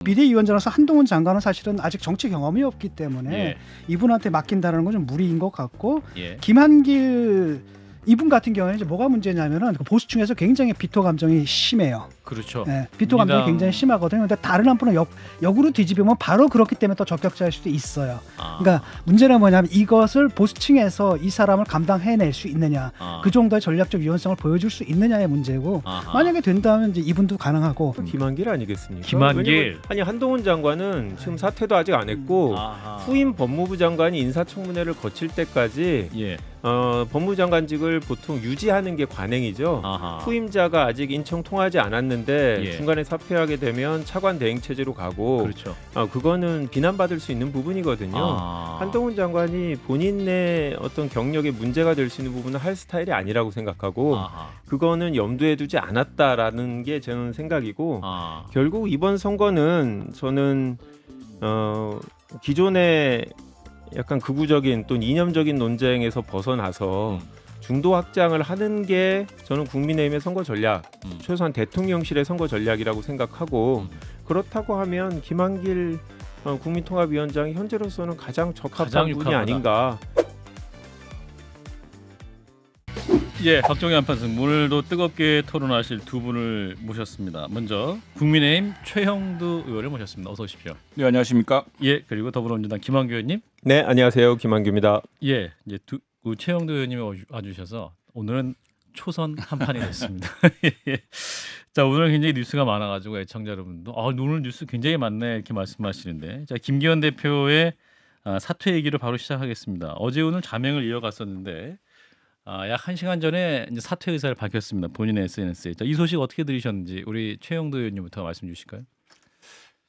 비대위원장으로서 한동훈 장관은 사실은 아직 정치 경험이 없기 때문에 예. 이분한테 맡긴다는 건 좀 무리인 것 같고 예. 김한길 이분 같은 경우에는 이제 뭐가 문제냐면은 그 보수층에서 굉장히 비토 감정이 심해요. 그렇죠. 예, 비토 감정이 굉장히 심하거든요. 근데 다른 한 분은 역으로 뒤집으면 바로 그렇기 때문에 또 적격자일 수도 있어요. 그러니까 문제는 뭐냐면 이것을 보수층에서 이 사람을 감당해낼 수 있느냐, 그 정도의 전략적 유연성을 보여줄 수 있느냐의 문제고 만약에 된다면 이제 이분도 가능하고. 김한길 아니겠습니까? 김한길. 아니 한동훈 장관은 지금 사퇴도 아직 안 했고 후임 법무부 장관이 인사청문회를 거칠 때까지 예. 법무장관직을 보통 유지하는 게 관행이죠. 후임자가 아직 인청 통하지 않았는데 예. 중간에 사퇴하게 되면 차관 대행 체제로 가고 그렇죠. 그거는 비난받을 수 있는 부분이거든요. 한동훈 장관이 본인의 어떤 경력에 문제가 될 수 있는 부분은 할 스타일이 아니라고 생각하고 그거는 염두에 두지 않았다라는 게 저는 생각이고 결국 이번 선거는 저는 기존의 약간 극우적인 또 이념적인 논쟁에서 벗어나서 중도 확장을 하는 게 저는 국민의힘의 선거 전략, 최소한 대통령실의 선거 전략이라고 생각하고 그렇다고 하면 김한길 국민통합위원장이 현재로서는 가장 적합한 분이 아닌가. 예, 박종희 한판승 오늘도 뜨겁게 토론하실 두 분을 모셨습니다. 먼저 국민의힘 최형두 의원을 모셨습니다. 어서 오십시오. 네, 안녕하십니까? 예, 그리고 더불어민주당 김한규 의원님. 네, 안녕하세요, 김한규입니다. 예, 이제 최형두 의원님이 와주셔서 오늘은 초선 한판이 됐습니다. 예. 자, 오늘 굉장히 뉴스가 많아가지고 애청자 여러분도 오늘 뉴스 굉장히 많네 이렇게 말씀하시는데, 자 김기현 대표의 사퇴 얘기를 바로 시작하겠습니다. 어제 오늘 자명을 이어갔었는데. 약 1시간 전에 이제 사퇴 의사를 밝혔습니다. 본인의 SNS에. 자, 이 소식 어떻게 들으셨는지 우리 최영도 의원님부터 말씀 주실까요?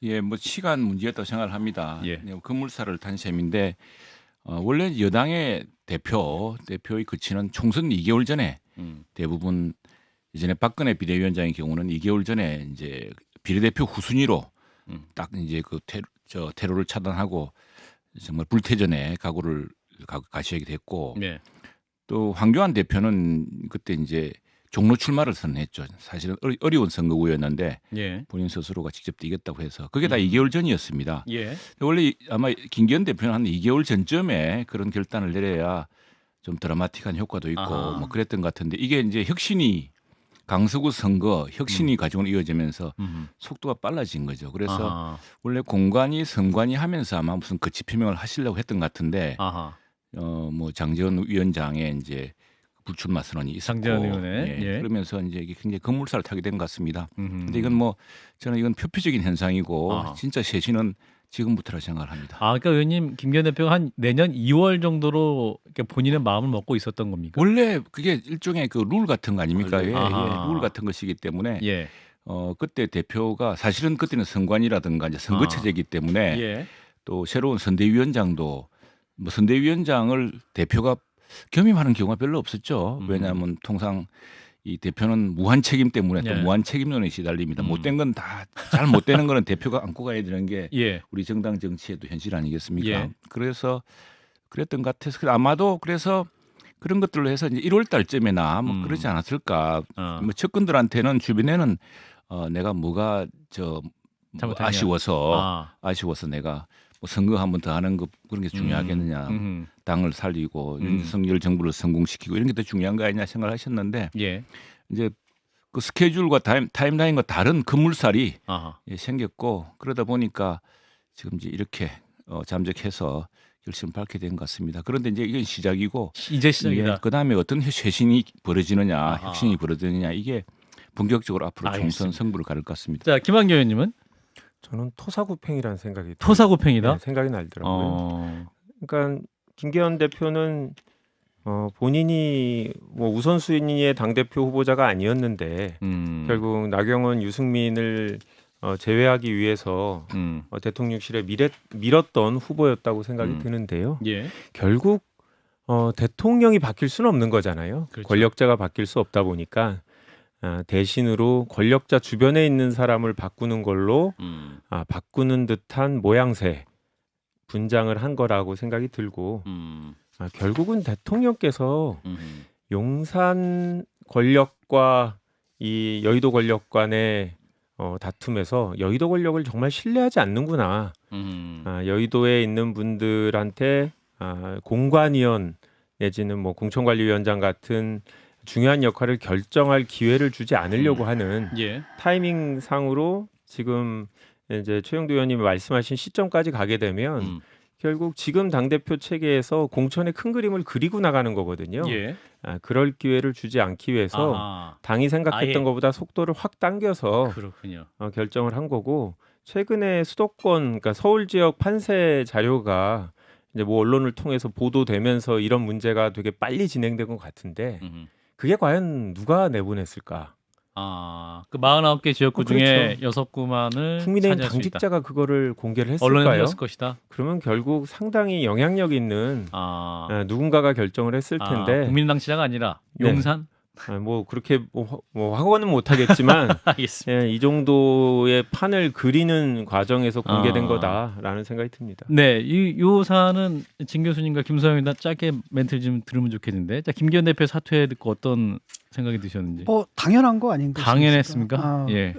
예, 뭐 시간 문제였다고 생각을 합니다. 예. 급물살을 탄 셈인데 원래 여당의 대표의 거치는 총선 2개월 전에 대부분 이전에 박근혜 비대위원장의 경우는 2개월 전에 이제 비례대표 후순위로 딱 이제 그 테러를 차단하고 정말 불태전에 각오를 가시게 됐고. 네. 또 황교안 대표는 그때 이제 종로 출마를 선언했죠. 사실은 어려운 선거구였는데 예. 본인 스스로가 직접 뛰겠다고 해서 그게 다 2개월 전이었습니다. 예. 원래 아마 김기현 대표는 한 2개월 전쯤에 그런 결단을 내려야 좀 드라마틱한 효과도 있고 뭐 그랬던 것 같은데 이게 이제 강서구 선거 혁신이 가지고 이어지면서 속도가 빨라진 거죠. 그래서 원래 공관위 선관위 하면서 아마 무슨 거치 표명을 하시려고 했던 것 같은데 뭐 장재원 위원장의 이제 불출마 선언이 있었고, 장재원 의원의 예. 그러면서 이제 이게 굉장히 급물살을 타게 된 것 같습니다. 근데 이건 뭐 저는 이건 표피적인 현상이고 진짜 쇄신은 지금부터라 생각을 합니다. 그러니까 의원님 김기현 대표가 한 내년 2월 정도로 이렇게 본인의 마음을 먹고 있었던 겁니까? 원래 그게 일종의 그 룰 같은 거 아닙니까? 예, 룰 같은 것이기 때문에 예. 그때 대표가 사실은 그때는 선관위라든가 이제 선거 체제이기 때문에 예. 또 새로운 선대위원장도 뭐 선대위원장을 대표가 겸임하는 경우가 별로 없었죠. 왜냐하면 통상 이 대표는 무한 책임 때문에 또 무한 책임론에 시달립니다. 못된 건 다 잘 못 되는 거는 대표가 안고 가야 되는 게 우리 정당 정치에도 현실 아니겠습니까? 그래서 그랬던 것 같아서 아마도 그래서 그런 것들로 해서 이제 1월 달쯤에나 뭐 그러지 않았을까. 뭐 측근들한테는 주변에는 내가 뭐가 아쉬워서 내가 뭐 선거 한 번 더 하는 거 그런 게 중요하겠느냐. 당을 살리고 윤석열 정부를 성공시키고 이런 게 더 중요한 거 아니냐 생각을 하셨는데 이제 그 스케줄과 타임라인과 다른 급물살이 생겼고 그러다 보니까 지금 이제 이렇게 잠적해서 결심을 밝게 된 것 같습니다. 그런데 이제 이건 시작이고 이제 시작이다. 그다음에 어떤 쇄신이 벌어지느냐 혁신이 벌어지느냐 이게 본격적으로 앞으로 총선 승부를 가를 것 같습니다. 자, 김한규 의원님은? 저는 토사구팽이라는 생각이 토사구팽이다? 네, 생각이 나더라고요. 그러니까 김기현 대표는 본인이 뭐 우선순위의 당대표 후보자가 아니었는데 결국 나경원, 유승민을 제외하기 위해서 대통령실에 밀었던 후보였다고 생각이 드는데요. 결국 대통령이 바뀔 수는 없는 거잖아요. 그렇죠. 권력자가 바뀔 수 없다 보니까 대신으로 권력자 주변에 있는 사람을 바꾸는 걸로 바꾸는 듯한 모양새 분장을 한 거라고 생각이 들고 결국은 대통령께서 용산 권력과 이 여의도 권력 간의 다툼에서 여의도 권력을 정말 신뢰하지 않는구나. 여의도에 있는 분들한테 공관위원 내지는 뭐 공천관리위원장 같은 중요한 역할을 결정할 기회를 주지 않으려고 하는 예. 타이밍상으로 지금 이제 최영도 의원님이 말씀하신 시점까지 가게 되면 결국 지금 당대표 체계에서 공천의 큰 그림을 그리고 나가는 거거든요. 예. 그럴 기회를 주지 않기 위해서 아하. 당이 생각했던 아예. 것보다 속도를 확 당겨서 그렇군요. 결정을 한 거고 최근에 수도권 그러니까 서울 지역 판세 자료가 이제 뭐 언론을 통해서 보도되면서 이런 문제가 되게 빨리 진행된 것 같은데 그게 과연 누가 내보냈을까? 그 49개 지역구 중에 그렇죠. 6구만을 국민의힘 차지할 수 있다. 당직자가 그거를 공개를 언론에 했을까요? 흘렸을 것이다. 그러면 결국 상당히 영향력 있는 누군가가 결정을 했을 텐데 국민당 지자가 아니라 네. 용산? 뭐 그렇게 뭐 하고는 못하겠지만 알겠습니다. 이 정도의 판을 그리는 과정에서 공개된 아. 거다라는 생각이 듭니다. 네, 요 사안은 진 교수님과 김소영이나 짧게 멘트를 좀 들으면 좋겠는데, 자 김기현 대표 사퇴 듣고 어떤 생각이 드셨는지. 뭐 당연한 거 아닌가? 당연했습니까? 예.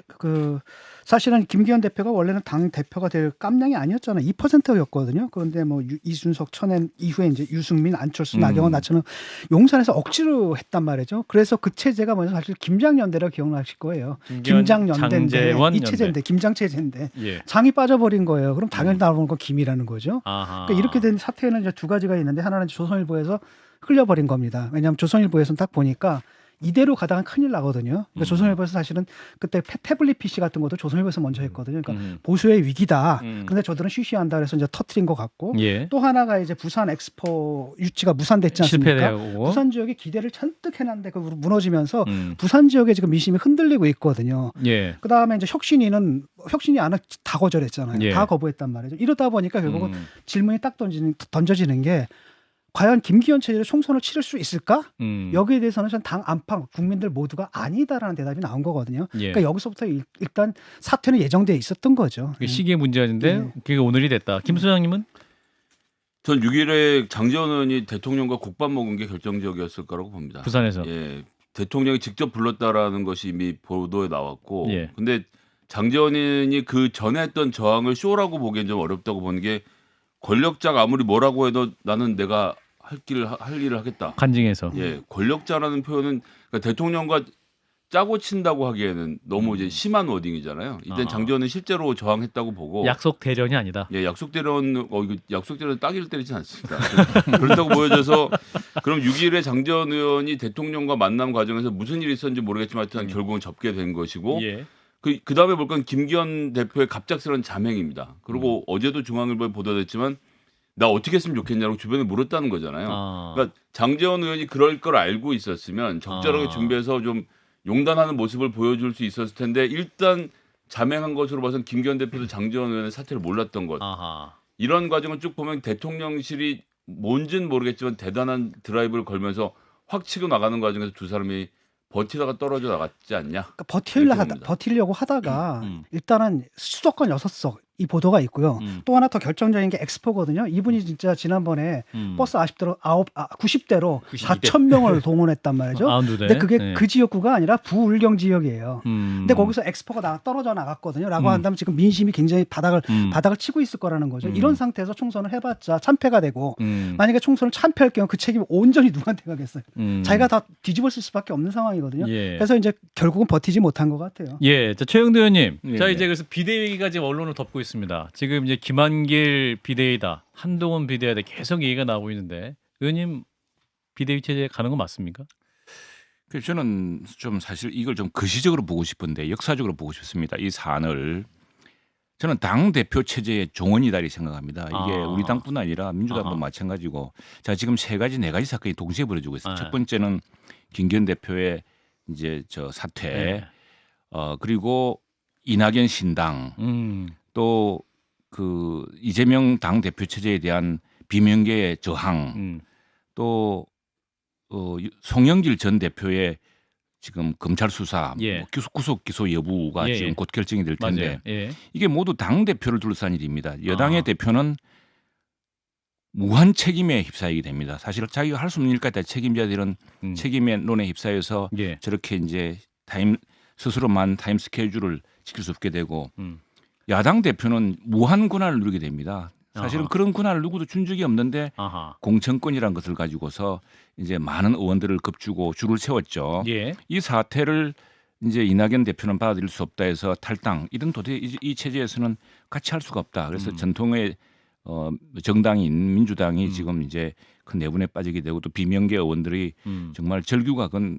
사실은 김기현 대표가 원래는 당 대표가 될 깜냥이 아니었잖아요. 2%였거든요. 그런데 뭐 이준석 쳐낸 이후에 이제 유승민, 안철수, 나경원, 나처럼 용산에서 억지로 했단 말이죠. 그래서 그 체제가 먼저 사실 김장연대라 기억나실 거예요. 김장연대인데 장제원 이 연대. 체제인데 김장체제인데 예. 장이 빠져버린 거예요. 그럼 당연히 나오는 건 김이라는 거죠. 아하. 그러니까 이렇게 된 사태에는 이제 두 가지가 있는데 하나는 조선일보에서 흘려버린 겁니다. 왜냐하면 조선일보에서는 딱 보니까 이대로 가다가 큰일 나거든요. 그러니까 조선일보에서 사실은 그때 태블릿 PC 같은 것도 조선일보에서 먼저 했거든요. 그러니까 보수의 위기다. 근데 저들은 쉬쉬한다 그래서 이제 터트린 것 같고 예. 또 하나가 이제 부산 엑스포 유치가 무산됐지 않습니까? 실패되고. 부산 지역이 기대를 잔뜩 해놨는데 그 무너지면서 음. 부산 지역의 지금 민심이 흔들리고 있거든요. 예. 그 다음에 이제 혁신이 안 다 거절했잖아요. 예. 다 거부했단 말이죠. 이러다 보니까 결국은 질문이 딱 던져지는 게 과연 김기현 체제로 총선을 치를 수 있을까? 여기에 대해서는 전 당 안팎 국민들 모두가 아니다라는 대답이 나온 거거든요. 예. 그러니까 여기서부터 일단 사퇴는 예정돼 있었던 거죠. 그게 시기의 문제였는데 예. 그게 오늘이 됐다. 김 소장님은? 전 6일에 장제원 의원이 대통령과 국밥 먹은 게 결정적이었을 거라고 봅니다. 부산에서. 예, 대통령이 직접 불렀다라는 것이 이미 보도에 나왔고, 예. 근데 장제원 의원이 그 전에 했던 저항을 쇼라고 보기엔 좀 어렵다고 보는 게 권력자가 아무리 뭐라고 해도 나는 내가 할 일을 하겠다. 간증해서. 예, 권력자라는 표현은 그러니까 대통령과 짜고 친다고 하기에는 너무 이제 심한 워딩이잖아요. 이때 장제원은 실제로 저항했다고 보고 약속 대련이 아니다. 예, 약속대로는 이거 약속대로는 따기를 때리진 않습니다. 그렇다고 보여져서 그럼 6일에 장제원 의원이 대통령과 만남 과정에서 무슨 일이 있었는지 모르겠지만 하여튼 결국은 접게 된 것이고 예. 그 다음에 볼 건 김기현 대표의 갑작스러운 자맹입니다. 그리고 어제도 중앙일보에 보도됐지만 나 어떻게 했으면 좋겠냐고 주변에 물었다는 거잖아요. 그러니까 장제원 의원이 그럴 걸 알고 있었으면 적절하게 준비해서 좀 용단하는 모습을 보여줄 수 있었을 텐데 일단 자맹한 것으로 봐서는 김기현 대표도 장제원 의원의 사태를 몰랐던 것. 이런 과정을 쭉 보면 대통령실이 뭔지는 모르겠지만 대단한 드라이브를 걸면서 확 치고 나가는 과정에서 두 사람이 버티다가 떨어져 나갔지 않냐? 그러니까 버티려고 하다가 일단은 수도권 6석 이 보도가 있고요. 또 하나 더 결정적인 게 엑스포거든요. 이분이 진짜 지난번에 버스 90대로 4,000명을 동원했단 말이죠. 근데 그게 네. 그 지역구가 아니라 부울경 지역이에요. 근데 거기서 엑스포가 떨어져 나갔거든요. 라고 한다면 지금 민심이 굉장히 바닥을 치고 있을 거라는 거죠. 이런 상태에서 총선을 해봤자 참패가 되고 만약에 총선을 참패할 경우 그 책임 온전히 누구한테 가겠어요. 자기가 다 뒤집었을 수밖에 없는 상황이거든요. 예. 그래서 이제 결국은 버티지 못한 것 같아요. 예, 자 최영도 의원님, 예, 자 예. 이제 그래서 비대위가 지금 언론을 덮고 있습니다. 지금 이제 김한길 비대위다, 한동훈 비대위다 계속 얘기가 나오고 있는데 의원님 비대위 체제 가는 거 맞습니까? 그래서 저는 좀 사실 이걸 좀 거시적으로 보고 싶은데 역사적으로 보고 싶습니다. 이 사안을 저는 당 대표 체제의 종언이다 이렇게 생각합니다. 이게 우리 당뿐 아니라 민주당도 마찬가지고, 자 지금 네 가지 사건이 동시에 벌어지고 있어요. 첫 번째는 김기현 대표의 이제 저 사퇴, 네. 그리고 이낙연 신당, 또 그 이재명 당 대표 체제에 대한 비명계의 저항, 또 송영길 전 대표의 지금 검찰 수사, 예. 뭐 구속 기소 여부가 예, 지금 예. 곧 결정이 될 텐데 맞아요. 예. 이게 모두 당 대표를 둘러싼 일입니다. 여당의 대표는 무한 책임에 휩싸이게 됩니다. 사실 자기가 할 수 없는 일까지 다 책임져야 되는 책임의 논에 휩싸여서 예. 저렇게 이제 스스로 만 타임 스케줄을 지킬 수 없게 되고 야당 대표는 무한 권한을 누리게 됩니다. 사실은 아하. 그런 권한을 누구도 준 적이 없는데 아하. 공천권이라는 것을 가지고서 이제 많은 의원들을 겁주고 줄을 세웠죠. 예. 이 사태를 이제 이낙연 대표는 받아들일 수 없다 해서 탈당. 이런 도대체 이 체제에서는 같이 할 수가 없다. 그래서 전통의 정당인 민주당이 지금 이제 큰 내분에 빠지게 되고 또 비명계 의원들이 정말 절규각은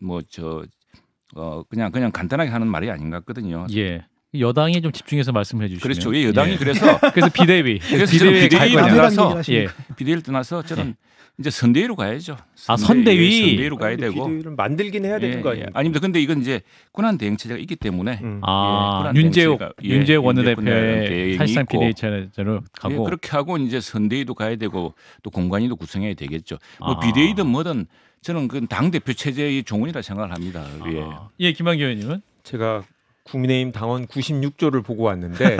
그냥 간단하게 하는 말이 아닌 것 같거든요. 예. 여당이 좀 집중해서 말씀해 주시면. 그렇죠. 예, 여당이 예. 그래서 그래서 비대위. 그래서 저는 비대위에 갈 비대위를 거냐. 떠나서 예. 비대위를 떠나서 저는 이제 선대위로 가야죠. 아, 선대위? 선대위로 가야 되고. 비대위를 만들긴 해야 되는 거 아니에요? 아닙니다. 근데 이건 이제 권한 대행 체제가 있기 때문에 아, 예, 윤재욱 권한 윤재욱 대행체가, 원내대표의 대행이 사실상 있고. 비대위 체제로 가고. 예, 그렇게 하고 이제 선대위도 가야 되고 또 공관위도 구성해야 되겠죠. 뭐 아. 비대위든 뭐든 저는 그 당 대표 체제의 종언이라 생각을 합니다. 예. 예, 김한기 의원님은 제가 국민의힘 당원 96조를 보고 왔는데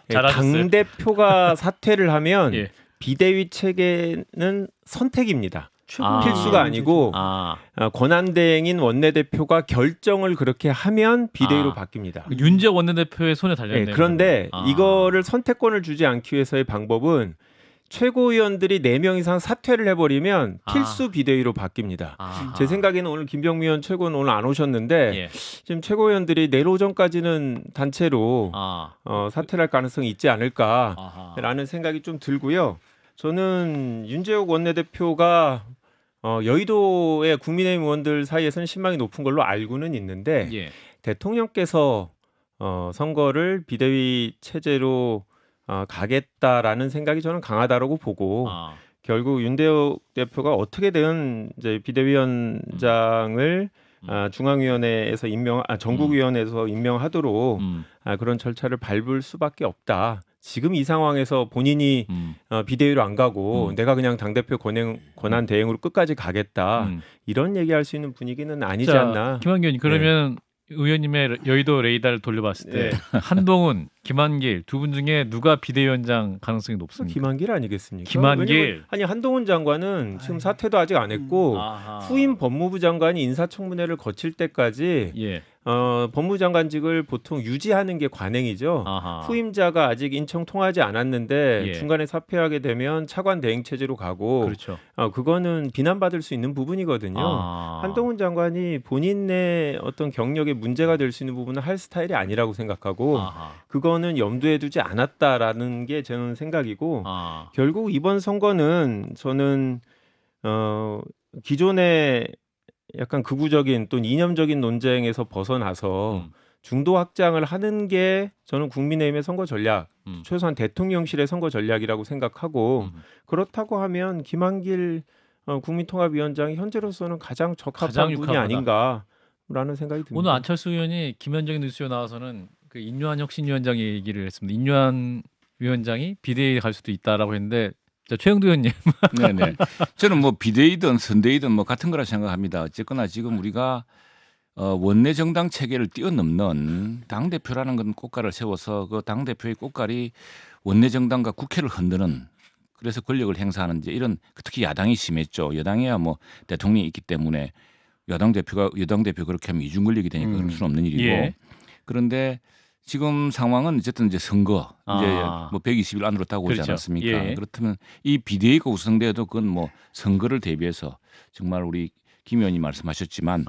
잘하셨어요. 당 대표가 사퇴를 하면 예. 비대위 체계는 선택입니다. 아. 필수가 아니고 권한대행인 원내대표가 결정을 그렇게 하면 비대위로 바뀝니다. 윤재욱 원내대표의 손에 달렸네요. 네, 그런데 아. 이거를 선택권을 주지 않기 위해서의 방법은 최고위원들이 4명 이상 사퇴를 해버리면 필수 비대위로 바뀝니다. 아. 제 생각에는 오늘 김병미 의원 최고는 오늘 안 오셨는데 예. 지금 최고위원들이 내일 오전까지는 단체로 사퇴할 가능성이 있지 않을까라는 생각이 좀 들고요. 저는 윤재욱 원내대표가 여의도의 국민의힘 의원들 사이에서는 신망이 높은 걸로 알고는 있는데 예. 대통령께서 선거를 비대위 체제로 가겠다라는 생각이 저는 강하다라고 보고 결국 윤대욱 대표가 어떻게든 이제 비대위원장을 중앙위원회에서 전국위원회에서 임명하도록 그런 절차를 밟을 수밖에 없다. 지금 이 상황에서 본인이 비대위로 안 가고 내가 그냥 당대표 권한 대행으로 끝까지 가겠다. 이런 얘기할 수 있는 분위기는 아니지 않나. 김한기 의원님 그러면 의원님의 여의도 레이더를 돌려봤을 때 한동훈, 김한길 두 분 중에 누가 비대위원장 가능성이 높습니까? 김한길 아니겠습니까? 김한길. 왜냐면, 아니 한동훈 장관은 지금 사퇴도 아직 안 했고 후임 법무부 장관이 인사청문회를 거칠 때까지 예. 법무장관직을 보통 유지하는 게 관행이죠. 후임자가 아직 인청 통하지 않았는데 예. 중간에 사퇴하게 되면 차관 대행 체제로 가고 그렇죠. 그거는 비난받을 수 있는 부분이거든요. 한동훈 장관이 본인의 어떤 경력에 문제가 될 수 있는 부분은 할 스타일이 아니라고 생각하고 그거는 염두에 두지 않았다라는 게 저는 생각이고 결국 이번 선거는 저는 기존의 약간 극우적인 또 이념적인 논쟁에서 벗어나서 중도 확장을 하는 게 저는 국민의힘의 선거 전략, 최소한 대통령실의 선거 전략이라고 생각하고 그렇다고 하면 김한길 국민통합위원장이 현재로서는 가장 적합한 분이 아닌가라는 생각이 듭니다. 오늘 안철수 의원이 김현정의 뉴스에 나와서는 그 인류한 혁신위원장 얘기를 했습니다. 인류한 위원장이 비대위에 갈 수도 있다라고 했는데 최영두 의원님. 네네. 저는 뭐 비대위든 선대위든 뭐 같은 거라 생각합니다. 어쨌거나 지금 우리가 원내 정당 체계를 뛰어넘는 당 대표라는 건 꽃가를 세워서 그 당 대표의 꽃갈이 원내 정당과 국회를 흔드는 그래서 권력을 행사하는 이제 이런 특히 야당이 심했죠. 여당이야 뭐 대통령이 있기 때문에 여당 대표 그렇게 하면 이중 권력이 되니까 그럴 수는 없는 일이고 예. 그런데. 지금 상황은 어쨌든 이제 선거 이제 뭐 120일 안으로 다가오지 그렇죠. 않았습니까? 예. 그렇다면 이 비대위가 구성돼도 그건 뭐 선거를 대비해서 정말 우리 김 의원이 말씀하셨지만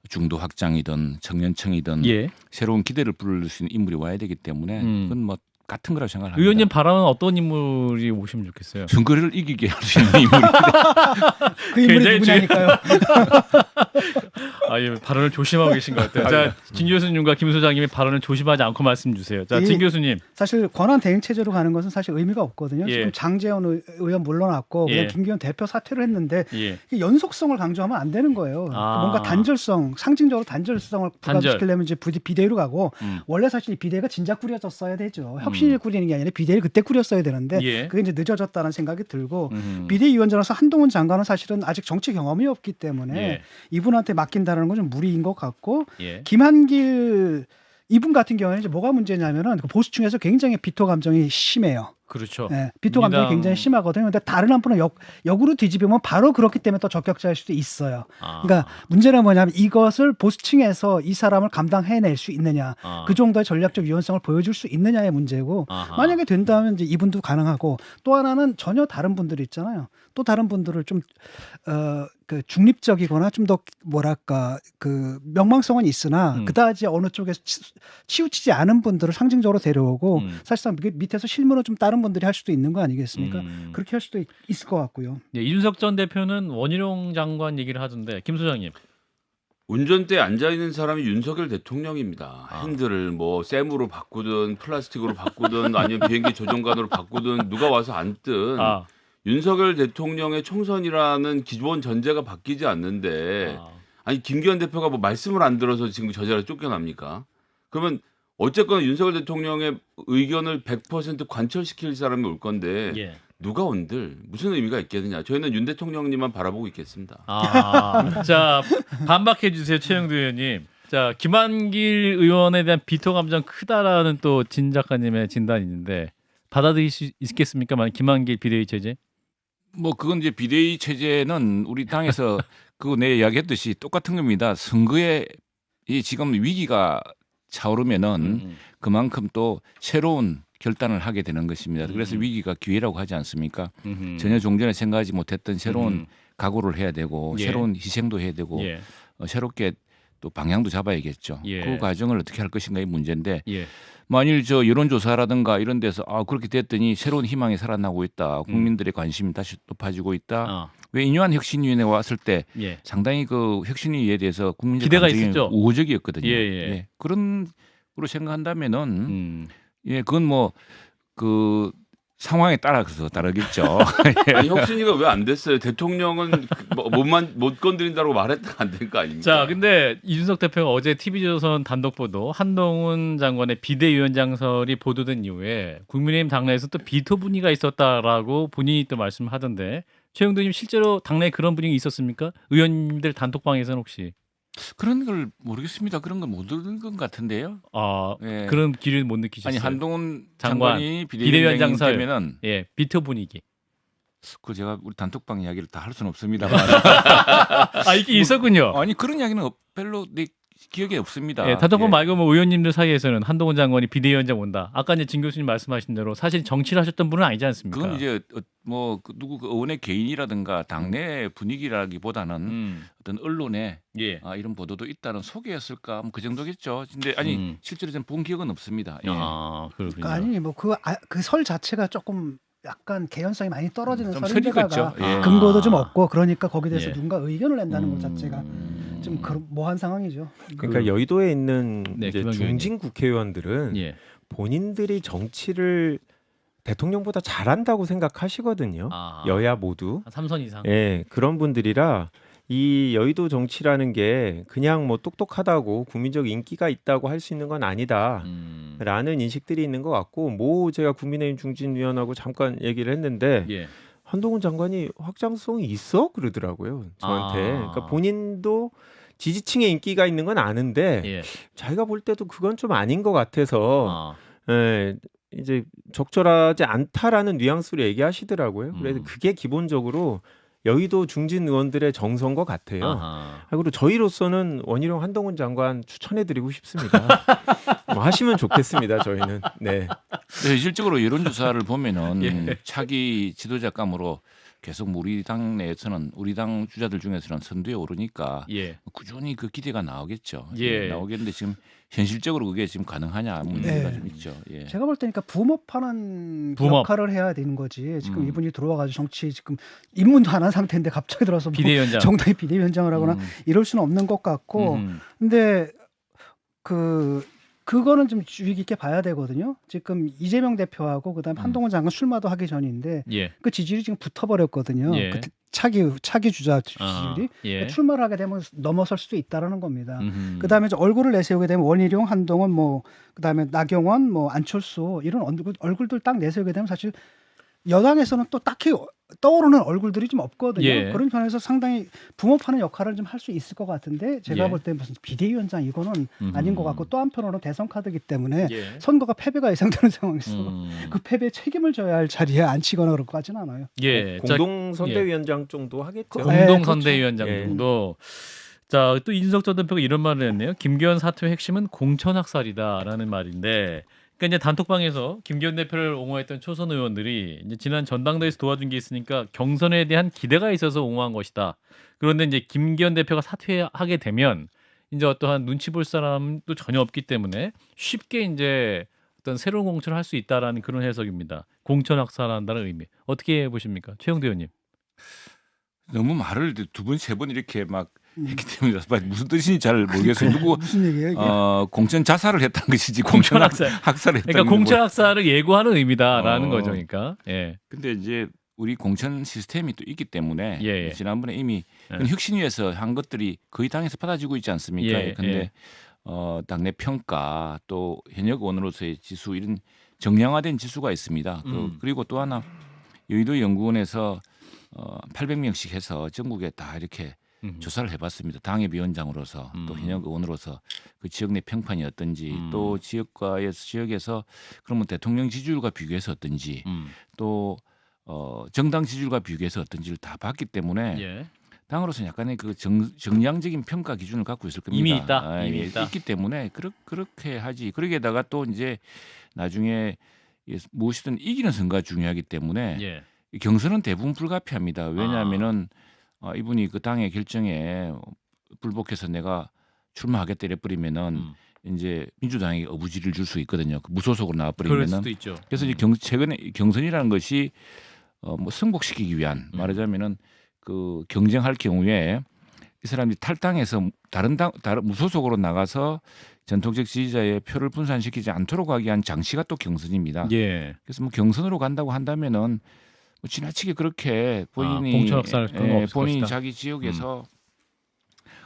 중도 확장이든 청년청이든 새로운 기대를 불러올 수 있는 인물이 와야 되기 때문에 그건 뭐 같은 거라고 생각합니다. 의원님 바람은 어떤 인물이 오시면 좋겠어요? 선거를 이기게 할 수 있는 인물이 그 인물이 누구냐니까요. 예, 발언을 조심하고 계신 것 같아요. 자, 진 교수님과 김 소장님이 발언을 조심하지 않고 말씀 주세요. 자, 진 교수님. 사실 권한 대행 체제로 가는 것은 사실 의미가 없거든요. 지금 장제원 의원 물러났고 김기현 대표 사퇴를 했는데 연속성을 강조하면 안 되는 거예요. 뭔가 단절성, 상징적으로 단절성을 부각시키려면 이제 비대위로 가고 원래 사실 비대위가 진작 꾸려졌어야 되죠. 혁신을 꾸리는 게 아니라 비대위를 그때 꾸렸어야 되는데 그게 이제 늦어졌다는 생각이 들고 비대위원장으로서 한동훈 장관은 사실은 아직 정치 경험이 없기 때문에 이분한테 맡긴다는 건 좀 무리인 것 같고 김한길 이분 같은 경우에는 이제 뭐가 문제냐면은 보수층에서 굉장히 비토 감정이 심해요. 그렇죠. 예, 비토 감정이 민주당- 굉장히 심하거든요. 근데 다른 한편은 역으로 뒤집으면 바로 그렇기 때문에 더 저격자일 수도 있어요. 그러니까 문제는 뭐냐면 이것을 보수층에서 이 사람을 감당해낼 수 있느냐, 그 정도의 전략적 유연성을 보여줄 수 있느냐의 문제고, 만약에 된다면 이제 이분도 가능하고, 또 하나는 전혀 다른 분들이 있잖아요. 또 다른 분들을 좀 그 중립적이거나 좀 더 뭐랄까 그 명망성은 있으나 그다지 어느 쪽에서 치우치지 않은 분들을 상징적으로 데려오고 사실상 밑에서 실무는 좀 다른 분들이 할 수도 있는 거 아니겠습니까? 그렇게 할 수도 있을 것 같고요. 예, 이준석 전 대표는 원희룡 장관 얘기를 하던데 김 소장님. 운전대에 앉아 있는 사람이 윤석열 대통령입니다. 핸들을 뭐 쌤으로 바꾸든 플라스틱으로 바꾸든 아니면 비행기 조종관으로 바꾸든 누가 와서 앉든 윤석열 대통령의 총선이라는 기본 전제가 바뀌지 않는데 아니 김기현 대표가 뭐 말씀을 안 들어서 지금 저 자리에 쫓겨납니까? 그러면 어쨌거나 윤석열 대통령의 의견을 100% 관철시킬 사람이 올 건데 예. 누가 온들 무슨 의미가 있겠느냐. 저희는 윤 대통령님만 바라보고 있겠습니다. 자, 반박해 주세요, 최영두 의원님. 자, 김한길 의원에 대한 비토 감정 크다라는 또 진 작가님의 진단이 있는데 받아들일 수 있겠습니까? 만약 김한길 비대위 체제? 뭐 그건 이제 비대위 체제는 우리 당에서 그거 내 이야기했듯이 똑같은 겁니다. 선거에 이 지금 위기가 차오르면은 그만큼 또 새로운 결단을 하게 되는 것입니다. 그래서 위기가 기회라고 하지 않습니까? 전혀 종전에 생각하지 못했던 새로운 각오를 해야 되고 예. 새로운 희생도 해야 되고 예. 새롭게 또 방향도 잡아야겠죠. 예. 그 과정을 어떻게 할 것인가의 문제인데 예. 만일 저 여론조사라든가 이런 데서 그렇게 됐더니 새로운 희망이 살아나고 있다. 국민들의 관심이 다시 높아지고 있다. 왜 인유한 혁신위원회 왔을 때 예. 상당히 그 혁신위에 대해서 국민적 기대가 감정이 있었죠. 우호적이었거든요. 예, 예. 그런 으로 생각한다면은 그건 뭐 그 상황에 따라서 다르겠죠. 아니, 혁신이가 왜 안 됐어요? 대통령은 못 건드린다고 말했다 안 된 거 아닙니까? 자, 근데 이준석 대표가 어제 TV조선 단독 보도 한동훈 장관의 비대위원장설이 보도된 이후에 국민의힘 당내에서 또 비토 분위기가 있었다라고 본인이 또 말씀하던데 최영도님 실제로 당내에 그런 분위기 있었습니까? 의원님들 단톡방에서는 혹시? 그런 걸 모르겠습니다. 그런 걸 못 들은 것 같은데요. 예. 그런 기류를 못 느끼셨어요? 아니 한동훈 장관, 장관이 비대위원장 설. 비대위원장이면은 예, 비토 분위기. 그 제가 우리 단톡방 이야기를 다 할 수는 없습니다만 이게 있었군요. 아니 그런 이야기는 별로 내 기억에 없습니다. 예, 단톡방 예. 말고 뭐 의원님들 사이에서는 한동훈 장관이 비대위원장 온다. 아까 이제 진 교수님 말씀하신 대로 사실 정치를 하셨던 분은 아니지 않습니까? 그건 이제 뭐 누구 그 의원의 개인이라든가 당내 분위기라기보다는 어떤 언론에 예. 이런 보도도 있다는 소개였을까 그 정도겠죠. 근데 아니 실제로 저는 본 기억은 없습니다. 예. 그렇군요. 그러니까 아니 뭐 그 설 자체가 조금 약간 개연성이 많이 떨어지는 좀 설인데다가 설이겠죠. 예. 근거도 좀 없고 그러니까 거기에 대해서 예. 누군가 의견을 낸다는 것 자체가 좀 모호한 상황이죠. 그러니까 여의도에 있는 네, 이제 김한길 중진 국회의원들은 예. 본인들이 정치를 대통령보다 잘한다고 생각하시거든요. 여야 모두. 한 3선 이상. 예, 그런 분들이라 이 여의도 정치라는 게 그냥 뭐 똑똑하다고 국민적 인기가 있다고 할 수 있는 건 아니다라는 인식들이 있는 것 같고 뭐 제가 국민의힘 중진위원하고 잠깐 얘기를 했는데 예. 한동훈 장관이 확장성이 있어 그러더라고요 저한테. 그러니까 본인도 지지층의 인기가 있는 건 아는데 예. 자기가 볼 때도 그건 좀 아닌 것 같아서 예, 이제 적절하지 않다라는 뉘앙스로 얘기하시더라고요. 그래서 그게 기본적으로 여의도 중진 의원들의 정서인 것 같아요. 그리고 저희로서는 원희룡 한동훈 장관 추천해드리고 싶습니다. 뭐 하시면 좋겠습니다. 저희는. 네. 네, 실적으로 여론조사를 보면은 예. 차기 지도자감으로 계속 우리 당 내에서는 우리 당 주자들 중에서는 선두에 오르니까 예. 꾸준히 그 기대가 나오겠죠. 예. 나오겠는데 지금 현실적으로 그게 지금 가능하냐 문제가 네. 좀 있죠. 예. 제가 볼 때니까 붐업하는 붐업. 역할을 해야 되는 거지. 지금 이분이 들어와가지고 정치 지금 입문도 안 한 상태인데 갑자기 들어서 뭐 비대위원장. 정당의 비대위원장을 하거나 이럴 수는 없는 것 같고. 근데 그거는 좀 주의 깊게 봐야 되거든요. 지금 이재명 대표하고 그다음에 한동훈 장관 출마도 하기 전인데 예. 그 지지율이 지금 붙어버렸거든요. 예. 그 차기 주자 지지율이 예. 출마를 하게 되면 넘어설 수도 있다라는 겁니다. 음흠. 그다음에 이제 얼굴을 내세우게 되면 원희룡, 한동훈, 뭐 그다음에 나경원, 뭐 안철수 이런 얼굴들 딱 내세우게 되면 사실 여당에서는 또 딱히 떠오르는 얼굴들이 좀 없거든요. 예. 그런 편에서 상당히 붕업하는 역할을 좀 할 수 있을 것 같은데 제가 예. 볼 때 무슨 비대위원장 이거는 아닌 것 같고 또 한편으로는 대선 카드이기 때문에 예. 선거가 패배가 예상되는 상황에서 음. 그 패배에 책임을 져야 할 자리에 앉히거나 그럴 것 같지는 않아요. 예. 공동 선대위원장 정도 하겠죠. 공동 선대위원장 예. 정도. 자, 또 이준석 전 대표가 이런 말을 했네요. 김기현 사퇴의 핵심은 공천학살이다라는 말인데, 그러니까 이제 단톡방에서 김기현 대표를 옹호했던 초선 의원들이 이제 지난 전당대회에서 도와준 게 있으니까 경선에 대한 기대가 있어서 옹호한 것이다. 그런데 이제 김기현 대표가 사퇴하게 되면 이제 어떠한 눈치 볼 사람도 전혀 없기 때문에 쉽게 이제 어떤 새로운 공천을 할 수 있다라는 그런 해석입니다. 공천학살한다는 의미. 어떻게 보십니까, 최영대 의원님? 너무 말을 두 번 세 번 이렇게 막 했기 때문에 무슨 뜻인지 잘 모르겠어요. 누구 무슨 얘기예요? 이게? 공천 자살을 했다는 것이지 공천 공천 학살. 학살을 했다는 그러니까 공천 학살을 예고하는 의미다라는 어. 거죠, 그러니까. 예. 근데 이제 우리 공천 시스템이 또 있기 때문에 예. 지난번에 이미 예. 혁신위에서 한 것들이 거의 당에서 받아지고 있지 않습니까? 예, 근데 예. 당내 평가 또 현역 의원으로서의 지수 이런 정량화된 지수가 있습니다. 그리고 또 하나 여의도 연구원에서 800명씩 해서 전국에 다 이렇게 조사를 해봤습니다. 당협위원장으로서 또 현역 의원으로서 그 지역 내 평판이 어떤지 또 지역에서 그러면 대통령 지지율과 비교해서 어떤지 또 정당 지지율과 비교해서 어떤지를 다 봤기 때문에 예. 당으로서는 약간의 그 정량적인 평가 기준을 갖고 있을 겁니다. 이미 있다. 이미 예, 있다. 있기 때문에 그렇게 하지. 그러게다가 또 이제 나중에 무엇이든 이기는 선거가 중요하기 때문에 예. 경선은 대부분 불가피합니다. 왜냐하면은 이분이 그 당의 결정에 불복해서 내가 출마하겠다 이래버리면은 이제 민주당에게 어부지를 줄 수 있거든요. 그 무소속으로 그럴 나와버리면은. 수도 있죠. 그래서 이제 최근에 경선이라는 것이 뭐 승복시키기 위한 말하자면은 그 경쟁할 경우에 이 사람들이 탈당해서 다른 무소속으로 나가서 전통적 지지자의 표를 분산시키지 않도록 하기 위한 장치가 또 경선입니다. 예. 그래서 뭐 경선으로 간다고 한다면은 뭐 지나치게 그렇게 본인이 공천 학살 그런 거 없을 본인이 것이다. 자기 지역에서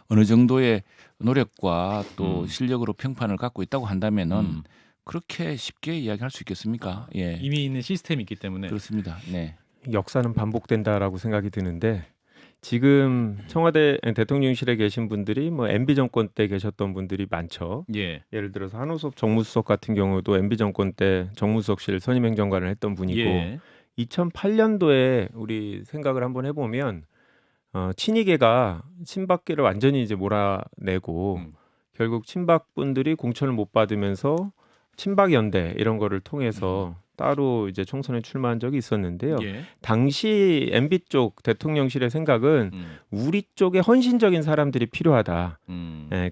어느 정도의 노력과 또 실력으로 평판을 갖고 있다고 한다면은 그렇게 쉽게 이야기할 수 있겠습니까? 예, 이미 있는 시스템이 있기 때문에. 그렇습니다. 네. 역사는 반복된다라고 생각이 드는데 지금 청와대 대통령실에 계신 분들이 뭐 MB 정권 때 계셨던 분들이 많죠. 예. 예를 들어서 한호섭 정무수석 같은 경우도 MB 정권 때 정무수석실 선임행정관을 했던 분이고 예. 2008년도에 우리 생각을 한번 해보면 친이계가 친박계를 완전히 이제 몰아내고 결국 친박분들이 공천을 못 받으면서 친박연대 이런 거를 통해서 따로 이제 총선에 출마한 적이 있었는데요. 예. 당시 MB 쪽 대통령실의 생각은 우리 쪽에 헌신적인 사람들이 필요하다.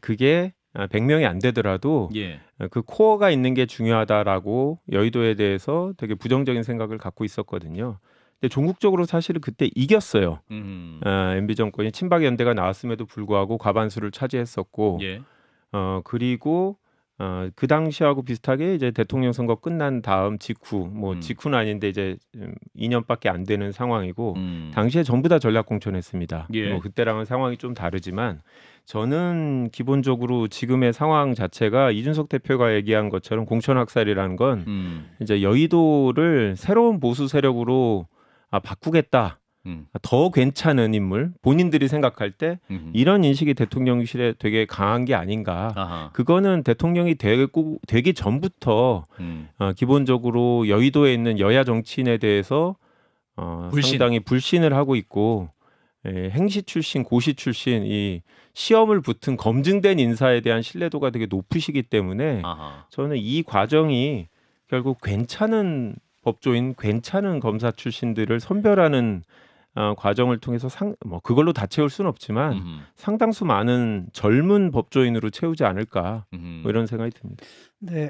그게 100명이 안 되더라도 예. 그 코어가 있는 게 중요하다라고 여의도에 대해서 되게 부정적인 생각을 갖고 있었거든요. 근데 종국적으로 사실은 그때 이겼어요. MB 정권이 친박연대가 나왔음에도 불구하고 과반수를 차지했었고, 예. 그리고 그 당시하고 비슷하게 이제 대통령 선거 끝난 다음 직후, 뭐 직후는 아닌데 이제 2년밖에 안 되는 상황이고, 당시에 전부 다 전략 공천했습니다. 예. 뭐 그때랑은 상황이 좀 다르지만 저는 기본적으로 지금의 상황 자체가 이준석 대표가 얘기한 것처럼 공천학살이라는 건 이제 여의도를 새로운 보수 세력으로 바꾸겠다. 더 괜찮은 인물, 본인들이 생각할 때 이런 인식이 대통령실에 되게 강한 게 아닌가. 아하. 그거는 대통령이 되기 전부터 기본적으로 여의도에 있는 여야 정치인에 대해서 불신. 상당히 불신을 하고 있고, 행시 출신, 고시 출신, 이 시험을 붙은 검증된 인사에 대한 신뢰도가 되게 높으시기 때문에 아하. 저는 이 과정이 결국 괜찮은 법조인, 괜찮은 검사 출신들을 선별하는 과정을 통해서 그걸로 다 채울 수는 없지만 상당수 많은 젊은 법조인으로 채우지 않을까 뭐 이런 생각이 듭니다. 네.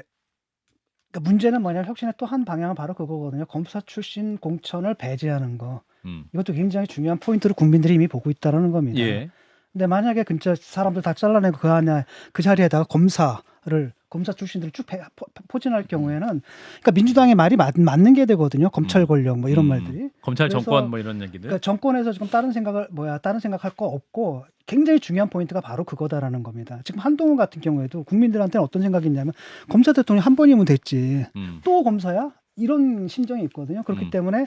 그러니까 문제는 뭐냐면 혁신의 또 한 방향은 바로 그거거든요. 검사 출신 공천을 배제하는 거. 이것도 굉장히 중요한 포인트로 국민들이 이미 보고 있다는 겁니다. 예. 근데 만약에 진짜 사람들 다 잘라내고 그 자리에다가 검사 출신들을 쭉 포진할 경우에는, 그러니까 민주당의 말이 맞는 게 되거든요. 검찰 권력 뭐 이런 말들이. 검찰 그래서 정권 뭐 이런 얘기들. 그러니까 정권에서 지금 다른 생각할 거 없고 굉장히 중요한 포인트가 바로 그거다라는 겁니다. 지금 한동훈 같은 경우에도 국민들한테는 어떤 생각이 있냐면 검사 대통령 한 번이면 됐지. 또 검사야? 이런 심정이 있거든요. 그렇기 음. 때문에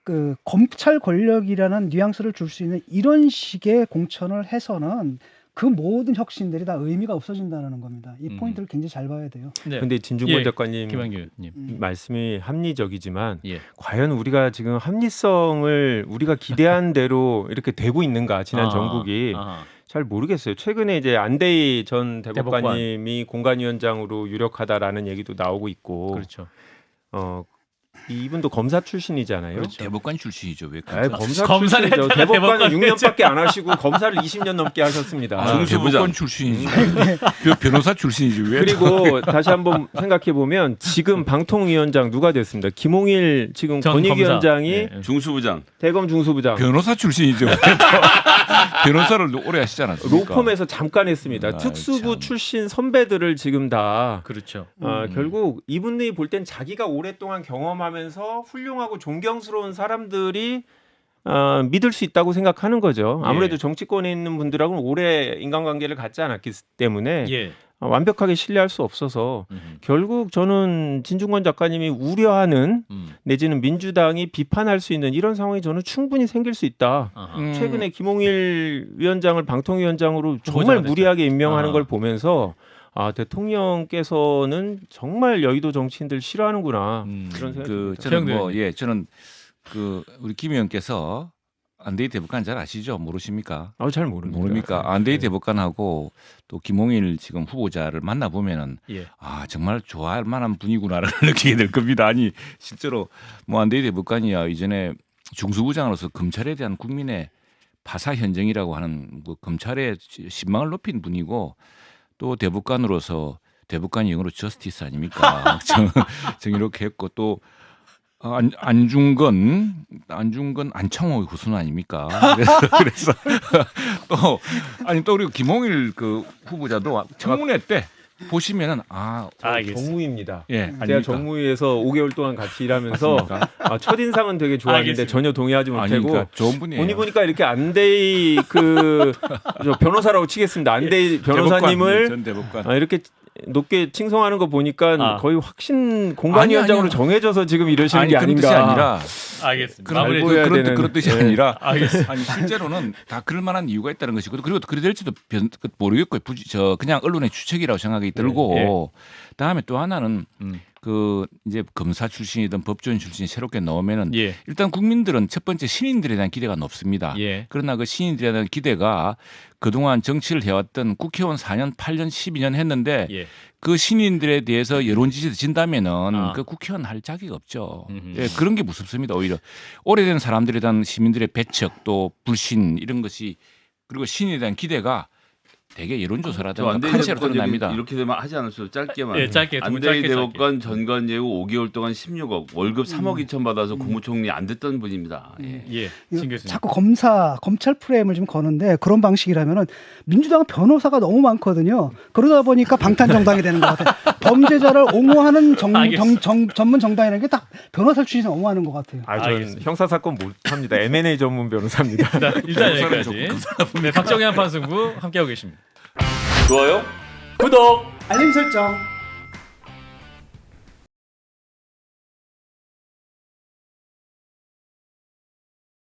그 검찰 권력이라는 뉘앙스를 줄 수 있는 이런 식의 공천을 해서는 그 모든 혁신들이 다 의미가 없어진다는 겁니다. 이 포인트를 굉장히 잘 봐야 돼요. 네. 근데 진중권 예, 작가님 김한규 의원님. 말씀이 합리적이지만 예. 과연 우리가 지금 합리성을 우리가 기대한 대로 이렇게 되고 있는가 지난 정국이 아하. 잘 모르겠어요. 최근에 이제 안대희 전 대법관. 대법관님이 공관위원장으로 유력하다라는 얘기도 나오고 있고 그렇죠. 이분도 검사 출신이잖아요. 그렇죠. 대법관 출신이죠. 왜 아이, 검사? 검사 검사를 출신이죠. 했다가 대법관은 대법관 6년밖에 안 하시고 검사를 20년 넘게 하셨습니다. 아, 중수부장. 대법관 출신이지. 변호사 출신이지 왜? 그리고 다시 한번 생각해 보면 지금 방통위원장 누가 됐습니다. 김홍일 지금 전 권익위원장이 검사. 예. 중수부장. 대검 중수부장 변호사 출신이죠. 변호사를 오래 하시지 않았습니까? 로펌에서 잠깐 했습니다. 아, 특수부 참. 출신 선배들을 지금 다 그렇죠. 결국 이분들이 볼 땐 자기가 오랫동안 경험하면서 훌륭하고 존경스러운 사람들이 믿을 수 있다고 생각하는 거죠. 아무래도 예. 정치권에 있는 분들하고는 오래 인간관계를 갖지 않았기 때문에 예. 완벽하게 신뢰할 수 없어서 결국 저는 진중권 작가님이 우려하는 내지는 민주당이 비판할 수 있는 이런 상황이 저는 충분히 생길 수 있다. 아하. 최근에 김홍일 위원장을 방통위원장으로 정말 후보자가 됐죠. 무리하게 임명하는 아. 걸 보면서 대통령께서는 정말 여의도 정치인들 싫어하는구나 그런 생각이 그 듭니다. 저는 최영도 저는 그 우리 김 의원께서 안대희 대법관 잘 아시죠? 모르십니까? 잘 모릅니다. 모릅니까? 안대희 대법관하고 또 김홍일 지금 후보자를 만나 보면은 예. 정말 좋아할 만한 분이구나를 느끼게 될 겁니다. 아니 실제로 뭐 안대희 대법관이야 이전에 중수부장으로서 검찰에 대한 국민의 파사 현정이라고 하는 뭐 검찰의 신망을 높인 분이고 또 대법관으로서 대법관이 영어로 저스티스 아닙니까? 정의롭게 했고 또 안중근 안창호의 후손 아닙니까? 그래서 또 우리 김홍일 그 후보자도 청문회 때 보시면은 알겠습니다. 정무입니다. 예, 제가 아닙니까? 정무위에서 5개월 동안 같이 일하면서 첫인상은 되게 좋았는데 알겠습니다. 전혀 동의하지 못하고 그러니까 좋은 분이에요. 보니 보니까 이렇게 안대희 저 변호사라고 치겠습니다. 안대희 변호사님을 전 대법관. 이렇게 높게 칭송하는 거 보니까 거의 확신 공관위원장으로 아니요. 정해져서 지금 이러시는 게 그런 뜻이 아닌가. 아니라 알겠습니다. 잘 마무리. 보여야 되는- 그런 뜻이 예. 아니라 알겠습니다. 아니 실제로는 다 그럴 만한 이유가 있다는 것이고 그리고 그래 될지도 모르겠고 그냥 언론의 추측이라고 생각이 들고 다음에 또 하나는 그 이제 검사 출신이든 법조인 출신이 새롭게 나오면은 예. 일단 국민들은 첫 번째 신인들에 대한 기대가 높습니다. 예. 그러나 그 신인들에 대한 기대가 그동안 정치를 해왔던 국회의원 4년, 8년, 12년 했는데 예. 그 신인들에 대해서 여론 지지를 진다면은 아. 그 국회의원 할 자격이 없죠. 음흠. 예, 그런 게 무섭습니다. 오히려 오래된 사람들에 대한 시민들의 배척 또 불신 이런 것이 그리고 신인에 대한 기대가 되게 저 여론조사라든가 안대희 칸시로 대법관 드러납니다. 얘기 이렇게 되면 하지 않았어요. 짧게만. 예, 짧게, 두 분 안대희 짧게, 대법관 전관 예우 5개월 동안 16억 월급 3억 2천 받아서 음. 국무총리 안 됐던 분입니다. 예. 예. 신 교수님. 자꾸 검찰 프레임을 좀 거는데 그런 방식이라면은 민주당은 변호사가 너무 많거든요. 그러다 보니까 방탄 정당이 되는 것 같아요. 범죄자를 옹호하는 전문 정당이라는 게 딱 변호사 출신이 옹호하는 것 같아요. 전 알겠습니다. 형사사건 못합니다. M&A 전문 변호사입니다. 일단 여기까지. 네, 박정희 한판 승부 함께하고 계십니다. 좋아요? 구독. 알림 설정.